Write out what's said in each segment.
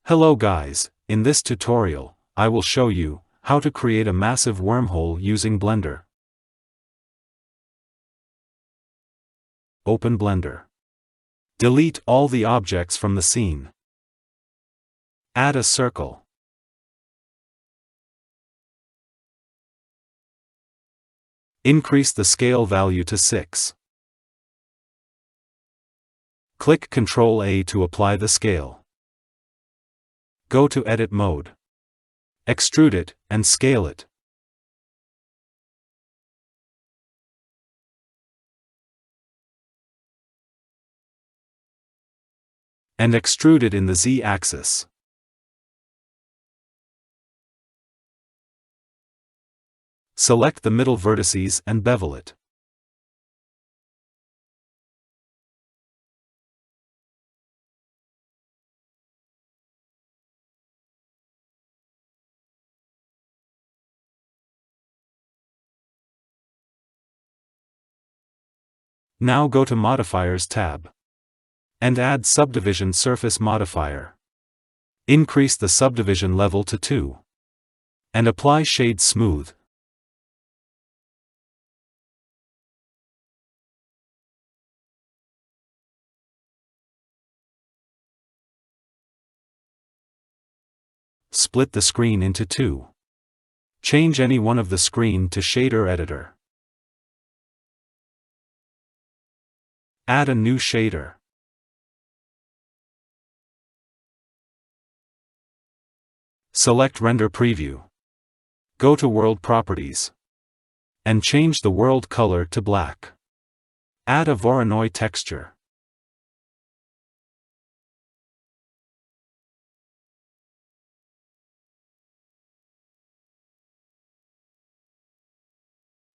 Hello guys, in this tutorial, I will show you how to create a massive wormhole using Blender. Open Blender. Delete all the objects from the scene. Add a circle. Increase the scale value to 6. Click Ctrl+A to apply the scale. Go to Edit mode. Extrude it, and scale it. And extrude it in the Z-axis. Select the middle vertices and bevel it. Now go to Modifiers tab. And add Subdivision Surface Modifier. Increase the subdivision level to 2. And apply Shade Smooth. Split the screen into 2. Change any one of the screen to Shader Editor. Add a new shader. Select Render Preview. Go to World Properties. And change the world color to black. Add a Voronoi texture.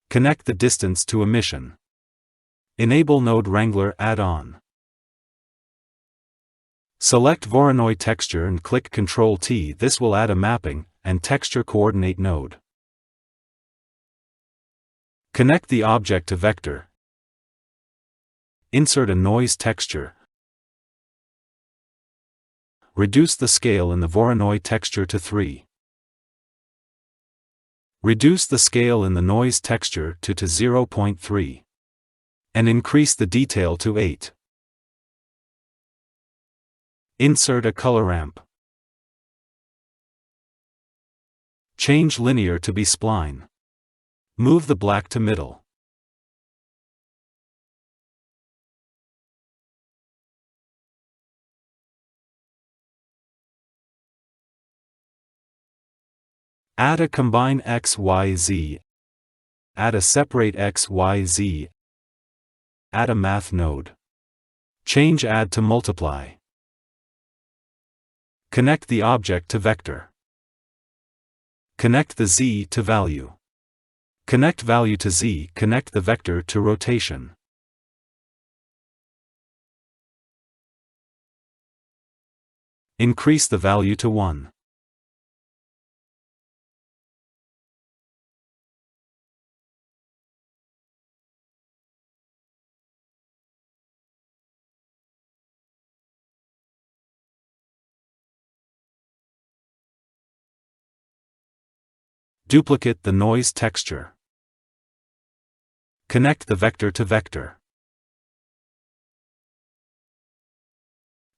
Connect the distance to emission. Enable Node Wrangler add-on. Select Voronoi texture and click Ctrl+T. This will add a mapping and texture coordinate node. Connect the object to vector. Insert a noise texture. Reduce the scale in the Voronoi texture to 3. Reduce the scale in the noise texture to 0.3. And increase the detail to 8. Insert a color ramp. Change linear to be spline. Move the black to middle. Add a combine XYZ. Add a separate XYZ. Add a math node. Change add to multiply. Connect the object to vector. Connect the Z to value. Connect value to Z. Connect the vector to rotation. Increase the value to 1. Duplicate the noise texture. Connect the vector to vector.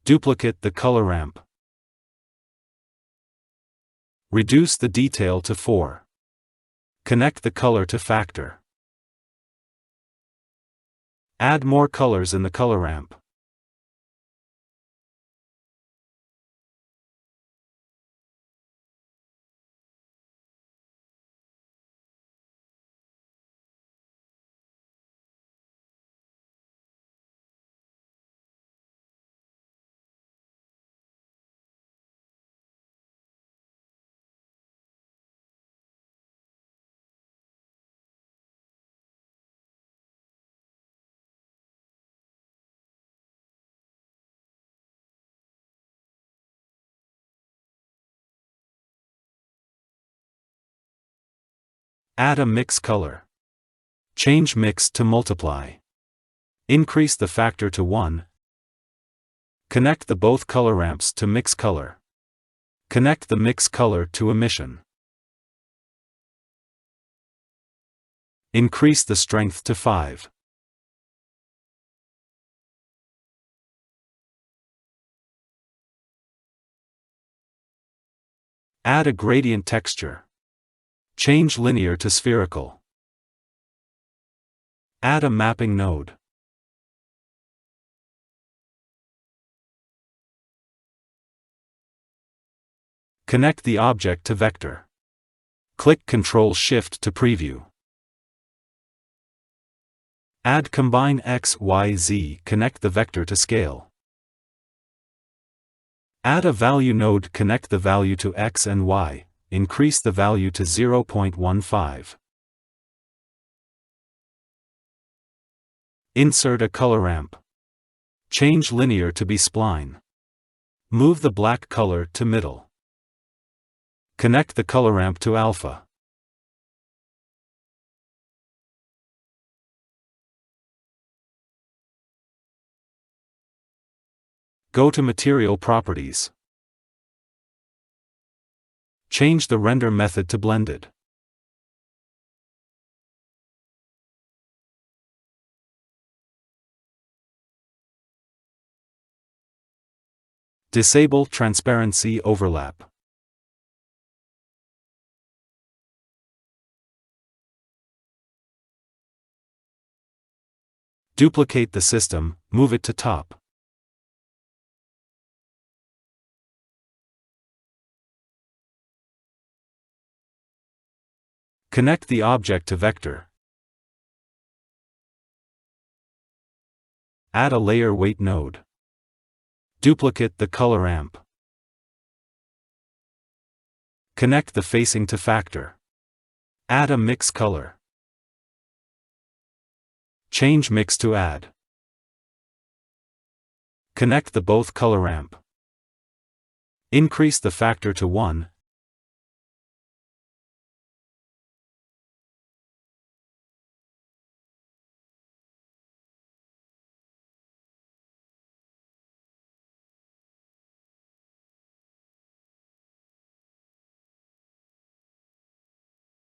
Duplicate the color ramp. Reduce the detail to 4. Connect the color to factor. Add more colors in the color ramp. Add a mix color. Change mix to multiply. Increase the factor to 1. Connect the both color ramps to mix color. Connect the mix color to emission. Increase the strength to 5. Add a gradient texture. Change linear to spherical. Add a mapping node. Connect the object to vector. Click Ctrl-Shift to preview. Add Combine X, Y, Z. Connect the vector to scale. Add a value node. Connect the value to X and Y. Increase the value to 0.15. Insert a color ramp. Change linear to be spline. Move the black color to middle. Connect the color ramp to alpha. Go to Material Properties. Change the render method to blended. Disable Transparency Overlap. Duplicate the system, move it to top. Connect the object to vector. Add a layer weight node. Duplicate the color ramp. Connect the facing to factor. Add a mix color. Change mix to add. Connect the both color ramp. Increase the factor to 1.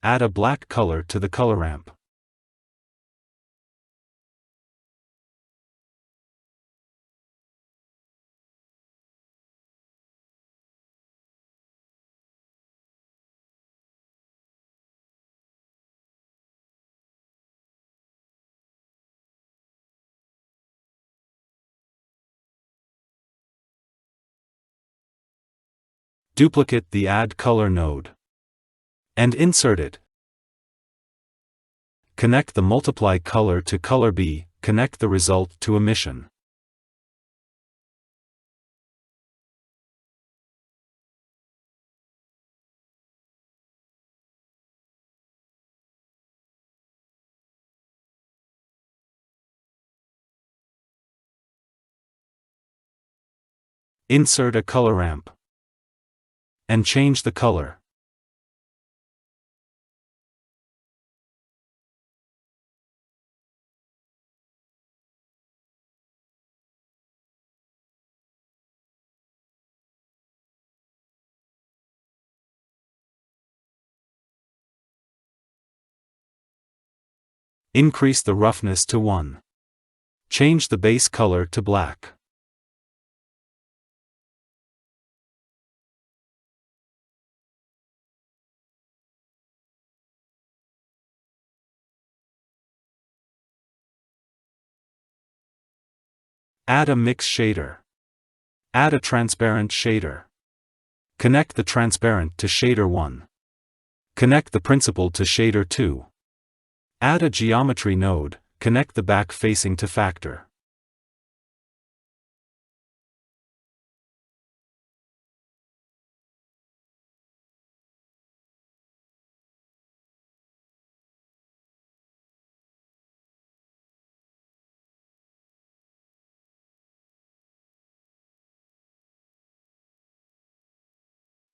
Add a black color to the color ramp. Duplicate the Add Color node. And insert it. Connect the Multiply Color to Color B, connect the result to emission. Insert a color ramp. And change the color. Increase the roughness to 1. Change the base color to black. Add a mix shader. Add a transparent shader. Connect the transparent to shader 1. Connect the principal to shader 2. Add a geometry node, connect the back facing to factor.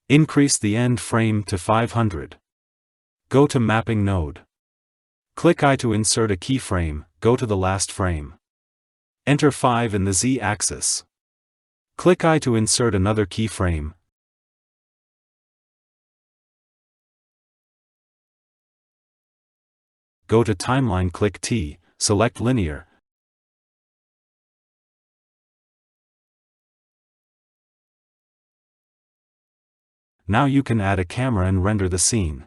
Increase the end frame to 500. Go to Mapping node. Click I to insert a keyframe, go to the last frame. Enter 5 in the Z-axis. Click I to insert another keyframe. Go to Timeline, click T, select Linear. Now you can add a camera and render the scene.